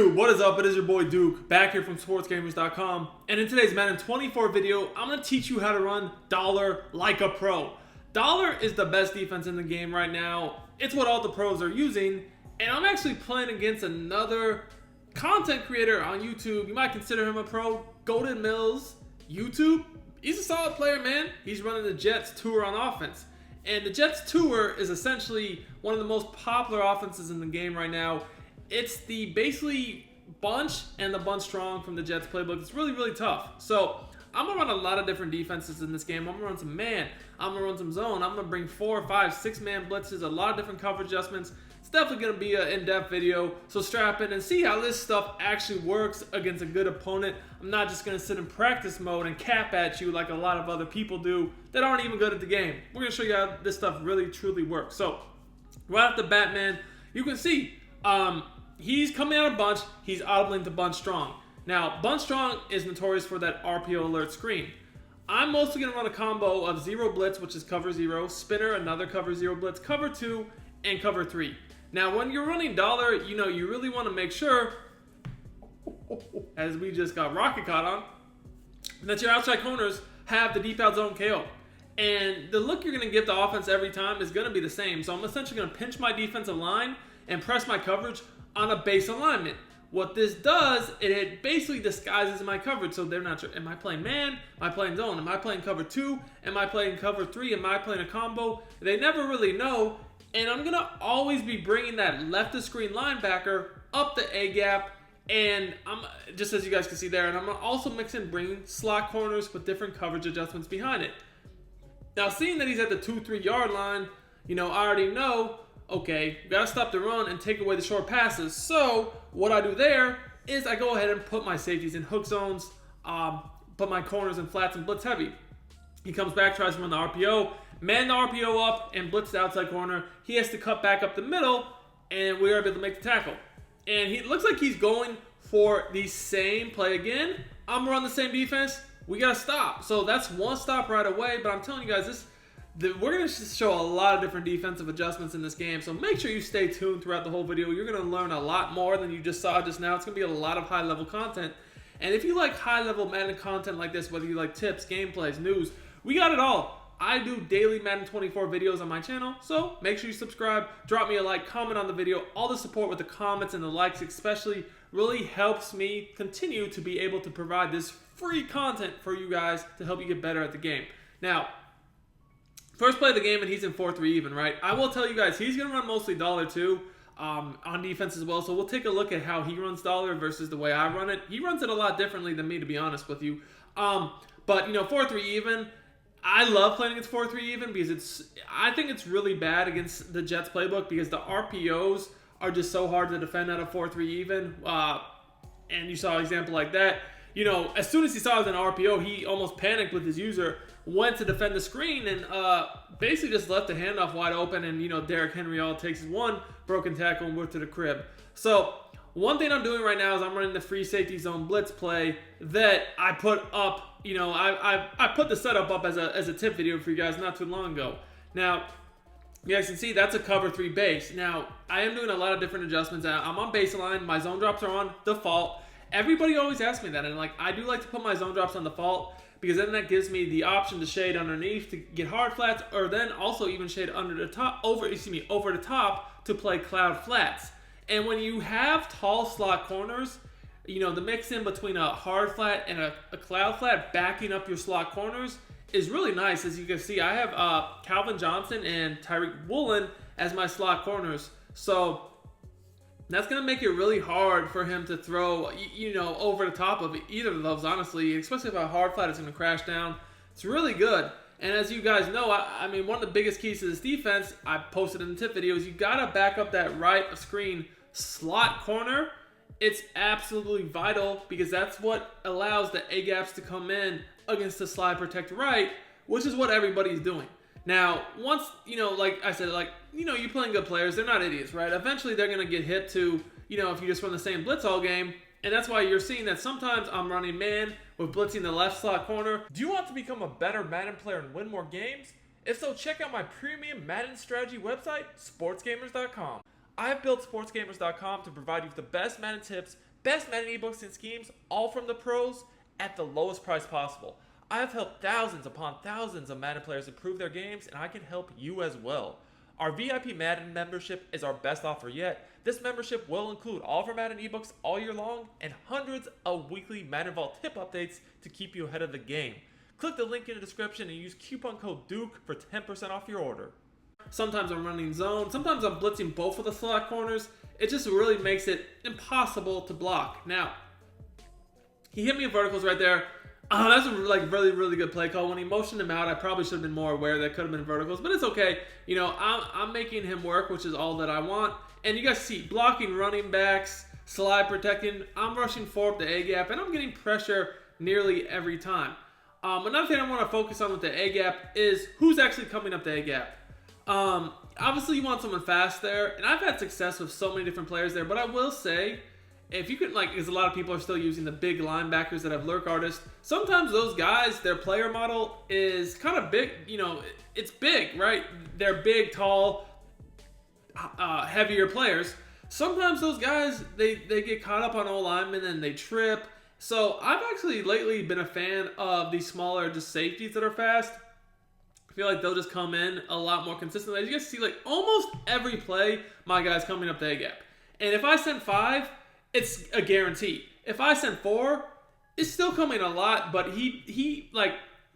YouTube, what is up? It is your boy Duke, back here from sportsgamers.com, and in today's Madden 24 video, I'm going to teach you how to run Dollar like a pro. Dollar is the best defense in the game right now. It's what all the pros are using, and I'm actually playing against another content creator on YouTube. You might consider him a pro, Golden Mills, YouTube. He's a solid player, man. He's running the Jets tour on offense. And the Jets tour is essentially one of the most popular offenses in the game right now. It's the basically bunch and the bunch strong from the Jets playbook. It's really, really tough. So I'm going to run a lot of different defenses in this game. I'm going to run some man. I'm going to run some zone. I'm going to bring 4, 5, 6-man blitzes, a lot of different coverage adjustments. It's definitely going to be an in-depth video. So strap in and see how this stuff actually works against a good opponent. I'm not just going to sit in practice mode and cap at you like a lot of other people do that aren't even good at the game. We're going to show you how this stuff really, truly works. So right off the bat, man, you can see he's coming out of bunch. He's audibling to bunch strong. Now, bunch strong is notorious for that RPO alert screen. I'm mostly going to run a combo of 0 blitz, which is cover 0, spinner, another cover 0 blitz, cover 2, and cover 3. Now, when you're running dollar, you really want to make sure, as we just got rocket caught on, that your outside corners have the deep out zone KO. And the look you're going to give the offense every time is going to be the same. So I'm essentially going to pinch my defensive line and press my coverage on a base alignment. What this does, it basically disguises my coverage, so they're not sure. Am I playing man? Am I playing zone? Am I playing cover 2? Am I playing cover 3? Am I playing a combo? They never really know, and I'm going to always be bringing that left of screen linebacker up the A-gap, and I'm just as you guys can see there, and I'm going to also mix in bringing slot corners with different coverage adjustments behind it. Now, seeing that he's at the 2-3 yard line, I already know, okay, we gotta stop the run and take away the short passes. So what I do there is I go ahead and put my safeties in hook zones, put my corners in flats and blitz heavy. He comes back, tries to run the RPO, man the RPO up, and blitz the outside corner. He has to cut back up the middle, and we are able to make the tackle. And he looks like he's going for the same play again. I'm gonna run the same defense. We gotta stop. So that's one stop right away. But I'm telling you guys, we're going to show a lot of different defensive adjustments in this game, so make sure you stay tuned throughout the whole video. You're going to learn a lot more than you just saw just now. It's going to be a lot of high-level content. And if you like high-level Madden content like this, whether you like tips, gameplays, news, we got it all. I do daily Madden 24 videos on my channel, so make sure you subscribe, drop me a like, comment on the video. All the support with the comments and the likes especially really helps me continue to be able to provide this free content for you guys to help you get better at the game. Now, first play of the game, and he's in 4-3 even, right? I will tell you guys, he's going to run mostly dollar too on defense as well. So we'll take a look at how he runs dollar versus the way I run it. He runs it a lot differently than me, to be honest with you. But 4-3 even, I love playing against 4-3 even because I think it's really bad against the Jets playbook because the RPOs are just so hard to defend out of 4-3 even. And you saw an example like that. As soon as he saw it was an RPO, he almost panicked with his user, went to defend the screen, and basically just left the handoff wide open, and, Derrick Henry all it takes is one broken tackle and we're to the crib. So one thing I'm doing right now is I'm running the free safety zone blitz play that I put up, I put the setup up as a tip video for you guys not too long ago. Now, you guys can see that's a cover 3 base. Now, I am doing a lot of different adjustments. I'm on baseline. My zone drops are on default. Everybody always asks me that, and I do like to put my zone drops on default because then that gives me the option to shade underneath to get hard flats, or then also even shade over the top to play cloud flats. And when you have tall slot corners, the mix in between a hard flat and a cloud flat backing up your slot corners is really nice. As you can see, I have Calvin Johnson and Tyreek Woolen as my slot corners. So that's going to make it really hard for him to throw, over the top of either of those, honestly, especially if a hard flat is going to crash down. It's really good. And as you guys know, one of the biggest keys to this defense, I posted in the tip video, is you got to back up that right screen slot corner. It's absolutely vital because that's what allows the A-gaps to come in against the slide protect right, which is what everybody's doing. Now, once, like I said, you're playing good players. They're not idiots, right? Eventually, they're going to get hit to, if you just run the same blitz all game. And that's why you're seeing that sometimes I'm running man with blitzing the left slot corner. Do you want to become a better Madden player and win more games? If so, check out my premium Madden strategy website, sportsgamers.com. I have built sportsgamers.com to provide you with the best Madden tips, Best Madden ebooks and schemes, all from the pros, at the lowest price possible. I have helped thousands upon thousands of Madden players improve their games, and I can help you as well. Our VIP Madden membership is our best offer yet. This membership will include all of our Madden ebooks all year long and hundreds of weekly Madden Vault tip updates to keep you ahead of the game. Click the link in the description and use coupon code DUKE for 10% off your order. Sometimes I'm running zone, sometimes I'm blitzing both of the slot corners. It just really makes it impossible to block. Now, he hit me in verticals right there. That's a really good play call. When he motioned him out, I probably should have been more aware that could have been verticals, but it's okay. You know, I'm making him work, which is all that I want. And you guys see, blocking running backs, slide protecting, I'm rushing forward the A gap, and I'm getting pressure nearly every time. Another thing I want to focus on with the A gap is who's actually coming up the A gap. Obviously you want someone fast there, and I've had success with so many different players there, but I will say, if you could, because a lot of people are still using the big linebackers that have lurk artists, sometimes those guys, their player model is kind of big, it's big, right? They're big, tall, heavier players. Sometimes those guys, they get caught up on O-linemen and they trip. So I've actually lately been a fan of these smaller just safeties that are fast. I feel like they'll just come in a lot more consistently. As you guys see, almost every play, my guy's coming up the A gap. And if I send 5, it's a guarantee. If I send 4, it's still coming a lot, but he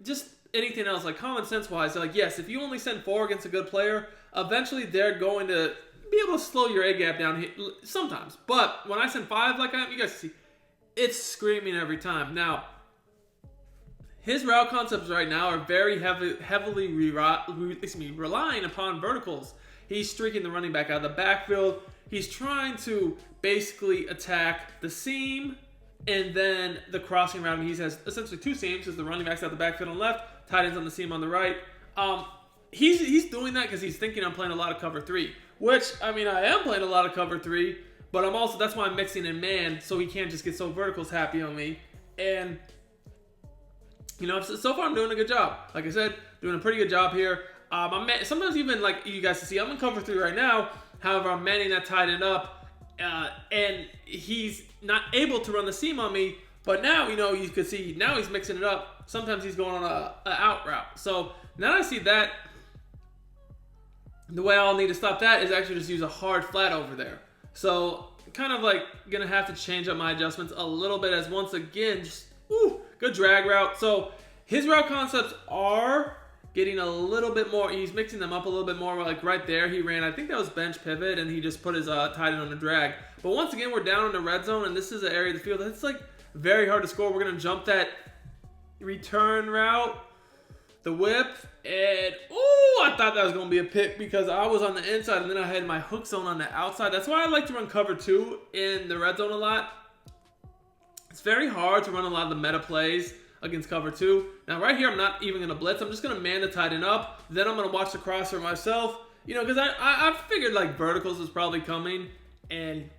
just anything else, common sense wise, yes, if you only send 4 against a good player, eventually they're going to be able to slow your A gap down sometimes. But when I send 5 like I am, you guys see, it's screaming every time. Now, his route concepts right now are very heavily relying upon verticals. He's streaking the running back out of the backfield. He's trying to basically attack the seam and then the crossing route. He has essentially 2 seams, because the running back's out the backfield on the left, tight ends on the seam on the right. He's doing that because he's thinking I'm playing a lot of cover 3, which, I am playing a lot of cover 3, but that's why I'm mixing in man, so he can't just get so verticals happy on me. And, so far I'm doing a good job. Like I said, doing a pretty good job here. Sometimes even, you guys can see, I'm in cover 3 right now. However, I'm manning that tight end up, and he's not able to run the seam on me. But now, you can see, now he's mixing it up. Sometimes he's going on a out route. So now that I see that, the way I'll need to stop that is actually just use a hard flat over there. So kind of gonna have to change up my adjustments a little bit, as once again, just good drag route. So his route concepts are getting a little bit more, he's mixing them up a little bit more. Right there, he ran, I think that was bench pivot, and he just put his tight end on the drag. But once again, we're down in the red zone, and this is an area of the field that's very hard to score. We're gonna jump that return route, the whip, and I thought that was gonna be a pick because I was on the inside and then I had my hook zone on the outside. That's why I like to run cover 2 in the red zone a lot. It's very hard to run a lot of the meta plays against cover 2. Now right here, I'm not even going to blitz. I'm just going to man the tight end up. Then I'm going to watch the crosser myself. Because I figured verticals is probably coming. And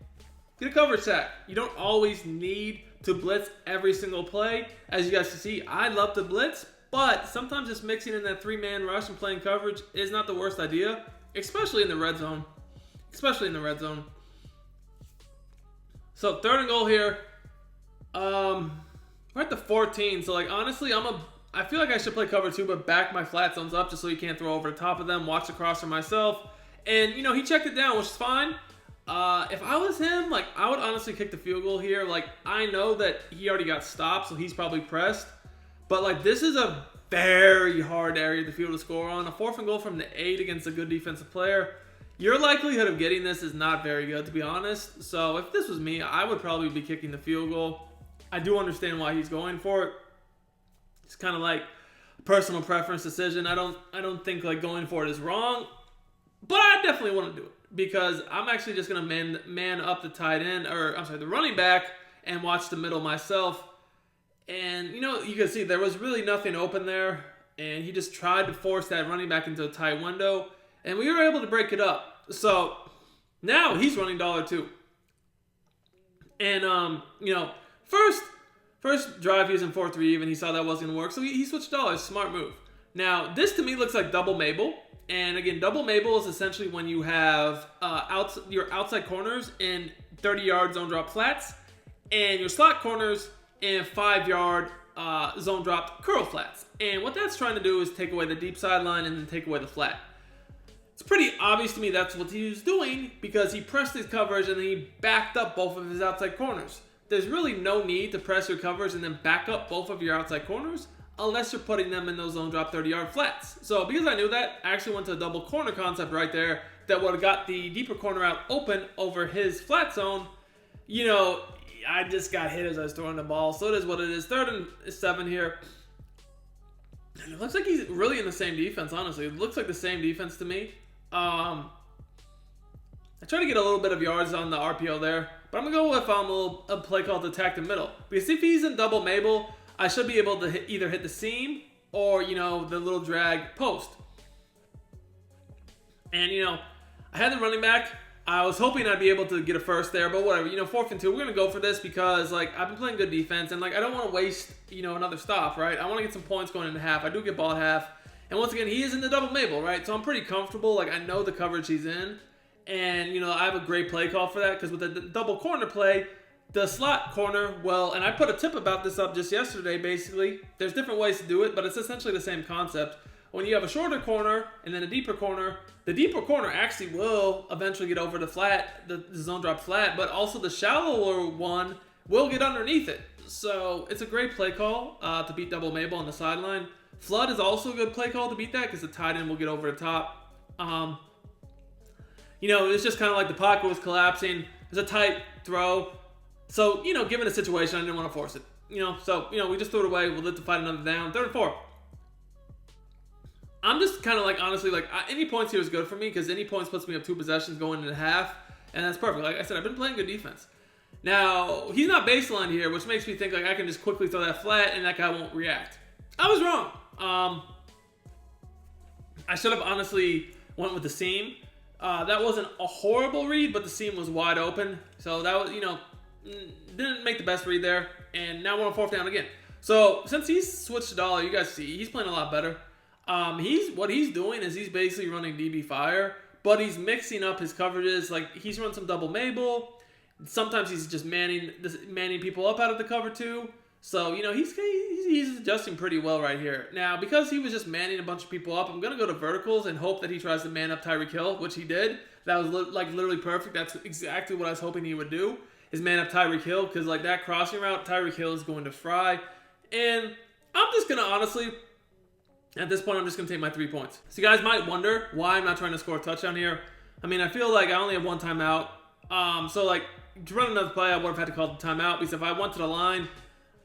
get a cover sack. You don't always need to blitz every single play. As you guys can see, I love to blitz. But sometimes just mixing in that 3-man rush and playing coverage is not the worst idea. Especially in the red zone. So 3rd and goal here. We're at the 14, so honestly, I feel like I should play cover 2, but back my flat zones up just so he can't throw over the top of them, watch the crosser myself. And, he checked it down, which is fine. If I was him, I would honestly kick the field goal here. I know that he already got stopped, so he's probably pressed. But, this is a very hard area of the field to score on. A 4th and goal from the 8 against a good defensive player. Your likelihood of getting this is not very good, to be honest. So, if this was me, I would probably be kicking the field goal. I do understand why he's going for it. It's kind of a personal preference decision. I don't think going for it is wrong, but I definitely want to do it because I'm actually just gonna man up the tight end, the running back, and watch the middle myself. And you can see there was really nothing open there, and he just tried to force that running back into a tight window, and we were able to break it up. So now he's running $2. And First drive, he was in 4-3 even. He saw that wasn't going to work, so he switched dollars. Smart move. Now, this to me looks like double Mabel. And again, double Mabel is essentially when you have your outside corners in 30-yard zone drop flats. and your slot corners and 5-yard zone dropped curl flats. And what that's trying to do is take away the deep sideline and then take away the flat. It's pretty obvious to me that's what he was doing because he pressed his coverage and then he backed up both of his outside corners. There's really no need to press your coverage and then back up both of your outside corners unless you're putting them in those zone drop 30-yard flats. So because I knew that, I actually went to a double corner concept right there that would have got the deeper corner out open over his flat zone. You know, I just got hit as I was throwing the ball, so it is what it is. 3rd and 7 here. And it looks like he's really in the same defense, honestly. It looks like the same defense to me. I try to get a little bit of yards on the RPO there, but I'm going to go with a play called attack the middle. Because if he's in double Mabel, I should be able to either hit the seam or, you know, the little drag post. And, you know, I had the running back. I was hoping I'd be able to get a first there, but whatever. You know, 4th and 2, we're going to go for this because, like, I've been playing good defense, and, like, I don't want to waste, you know, another stop, right? I want to get some points going into half. I do get ball at half. And once again, he is in the double Mabel, right? So I'm pretty comfortable. Like, I know the coverage he's in. And, you know, I have a great play call for that because with the double corner play, the slot corner, well, and I put a tip about this up just yesterday, basically. There's different ways to do it, but it's essentially the same concept. When you have a shorter corner and then a deeper corner, the deeper corner actually will eventually get over the flat, the zone drop flat, but also the shallower one will get underneath it. So it's a great play call to beat double Mabel on the sideline. Flood is also a good play call to beat that because the tight end will get over the top. You know, it's just kind of like the pocket was collapsing. There's a tight throw. So, you know, given the situation, I didn't want to force it. You know, so, you know, we just threw it away. We'll live to fight another down. 3rd and 4. I'm just kind of like, honestly, like, any points here is good for me because any points puts me up 2 possessions going into half, and that's perfect. Like I said, I've been playing good defense. Now, he's not baseline here, which makes me think, like, I can just quickly throw that flat and that guy won't react. I was wrong. I should have honestly went with the seam. That wasn't a horrible read, but the seam was wide open. So that was, you know, didn't make the best read there. And now we're on 4th down again. So since he's switched to dollar, you guys see he's playing a lot better. What he's doing is he's basically running DB fire, but he's mixing up his coverages. Like he's run some double Mabel. Sometimes he's just manning people up out of the cover too. So, you know, he's adjusting pretty well right here. Now, because he was just manning a bunch of people up, I'm going to go to verticals and hope that he tries to man up Tyreek Hill, which he did. That was literally perfect. That's exactly what I was hoping he would do, is man up Tyreek Hill, because like that crossing route, Tyreek Hill is going to fry. And I'm just going to honestly, at this point, I'm just going to take my 3 points. So you guys might wonder why I'm not trying to score a touchdown here. I mean, I feel like I only have 1 timeout. So like to run another play, I would have had to call the timeout, because if I went to the line,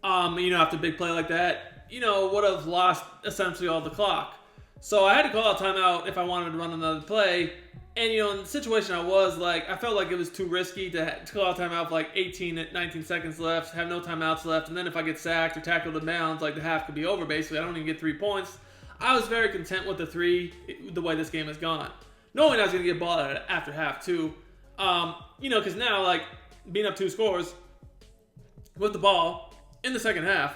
you know, after a big play like that, you know, would have lost essentially all the clock. So I had to call a timeout if I wanted to run another play. And, you know, in the situation I was, like, I felt like it was too risky to call a timeout with like 19 seconds left, have no timeouts left, and then if I get sacked or tackled in bounds, like the half could be over basically. I don't even get 3 points. I was very content with the 3, the way this game has gone. Knowing I was going to get ball after half too. You know, because now, like, being up 2 scores with the ball in the second half,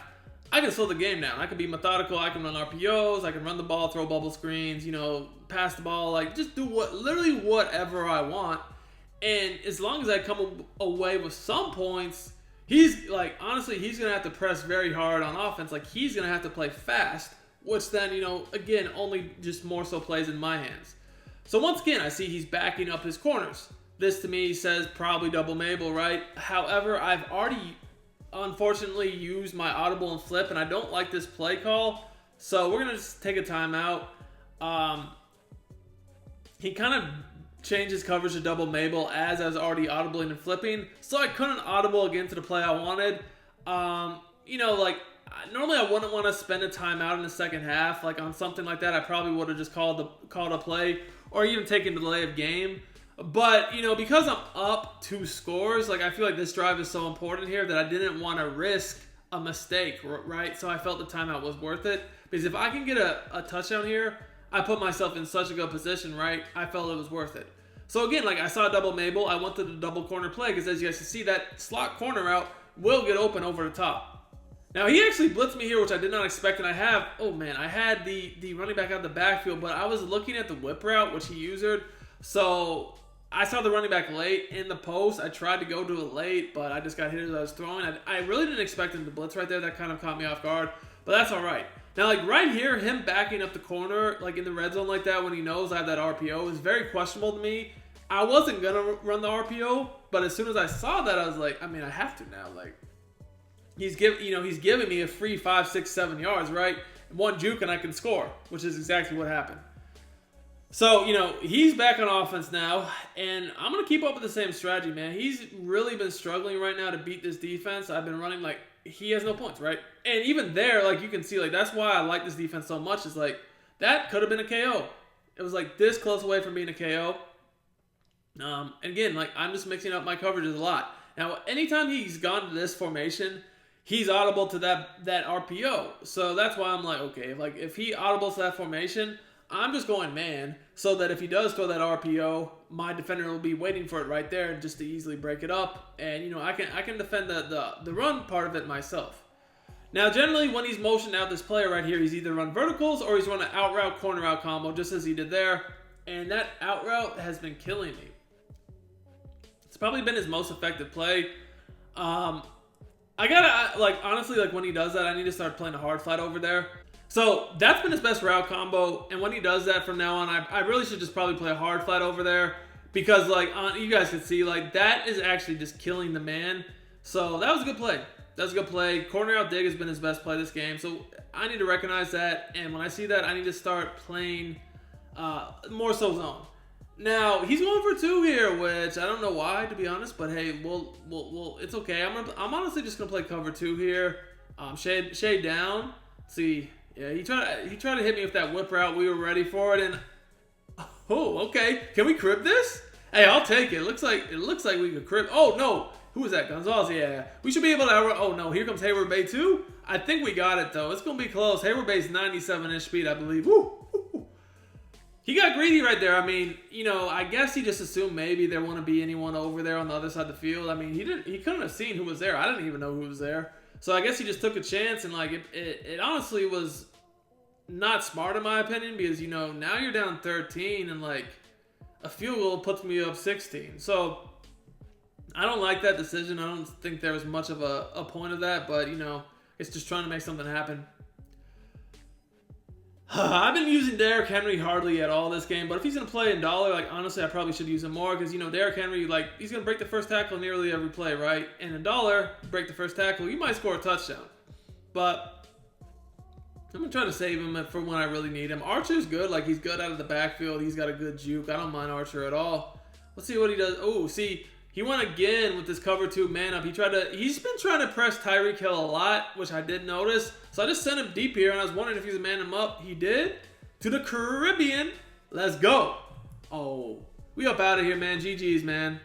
I can slow the game down. I can be methodical. I can run RPOs. I can run the ball, throw bubble screens, you know, pass the ball, like just do literally whatever I want. And as long as I come away with some points, he's like, honestly, he's going to have to press very hard on offense. Like he's going to have to play fast, which then, you know, again, only just more so plays in my hands. So once again, I see he's backing up his corners. This to me says probably double Mabel, right? However, I've already unfortunately used my audible and flip, and I don't like this play call, so we're gonna just take a timeout. He kind of changed his coverage to double Mabel as I was already audibling and flipping, so I couldn't audible again to the play I wanted. You know, like normally I wouldn't want to spend a timeout in the second half, like on something like that. I probably would have just called a play or even taken delay of game. But, you know, because I'm up 2 scores, like, I feel like this drive is so important here that I didn't want to risk a mistake, right? So I felt the timeout was worth it. Because if I can get a touchdown here, I put myself in such a good position, right? I felt it was worth it. So, again, like, I saw double Mabel. I went to the double corner play because, as you guys can see, that slot corner route will get open over the top. Now, he actually blitzed me here, which I did not expect. And I had the running back out of the backfield, but I was looking at the whip route, which he used. So I saw the running back late in the post. I tried to go to it late, but I just got hit as I was throwing. I really didn't expect him to blitz right there. That kind of caught me off guard, but that's all right. Now, like right here, him backing up the corner, like in the red zone like that when he knows I have that RPO is very questionable to me. I wasn't going to run the RPO, but as soon as I saw that, I was like, I mean, I have to now. Like, he's giving me a free 5, 6, 7 yards, right? One juke and I can score, which is exactly what happened. So, he's back on offense now, and I'm going to keep up with the same strategy, man. He's really been struggling right now to beat this defense. I've been running like he has no points, right? And even there, like you can see, like that's why I like this defense so much is like that could have been a KO. It was like this close away from being a KO. And again, like I'm just mixing up my coverages a lot. Now, anytime he's gone to this formation, he's audible to that RPO. So that's why I'm like, okay, like if he audibles to that formation, I'm just going man, so that if he does throw that RPO, my defender will be waiting for it right there just to easily break it up, and I can defend the run part of it myself. Now, generally, when he's motioned out this player right here, he's either run verticals or he's run an out route, corner out combo, just as he did there, and that out route has been killing me. It's probably been his most effective play. I gotta honestly, like when he does that, I need to start playing a hard flat over there. So that's been his best route combo, and when he does that from now on, I really should just probably play a hard flat over there because you guys can see like that is actually just killing the man. So that was a good play. That's a good play. Corner out dig has been his best play this game, so I need to recognize that, and when I see that, I need to start playing more so zone. Now he's going for 2 here, which I don't know why, to be honest, but hey, we'll it's okay. I'm honestly just gonna play cover 2 here. Shade down. See. Yeah, he tried to hit me with that whip route. We were ready for it, and oh, okay. Can we crib this? Hey, I'll take it. It looks like we could crib. Oh no, who was that? Gonzalez. Yeah, we should be able to. Oh no, here comes Hayward Bay too. I think we got it though. It's gonna be close. Hayward Bay's 97-inch speed, I believe. Woo! He got greedy right there. I mean, I guess he just assumed maybe there wouldn't be anyone over there on the other side of the field. I mean, he couldn't have seen who was there. I didn't even know who was there. So I guess he just took a chance, and like it honestly was not smart in my opinion because now you're down 13 and like a field goal puts me up 16. So I don't like that decision. I don't think there was much of a point of that, but it's just trying to make something happen. I've been using Derrick Henry hardly at all this game, but if he's going to play in dollar, like honestly, I probably should use him more because, Derrick Henry, like he's going to break the first tackle nearly every play, right? And in dollar, break the first tackle, you might score a touchdown. But I'm going to try to save him for when I really need him. Archer's good. Like he's good out of the backfield. He's got a good juke. I don't mind Archer at all. Let's see what he does. Oh, see, he went again with this cover 2 man up. He's been trying to press Tyreek Hill a lot, which I did notice. So I just sent him deep here, and I was wondering if he was a man him up. He did. To the Caribbean. Let's go. Oh, we up out of here, man. GG's, man.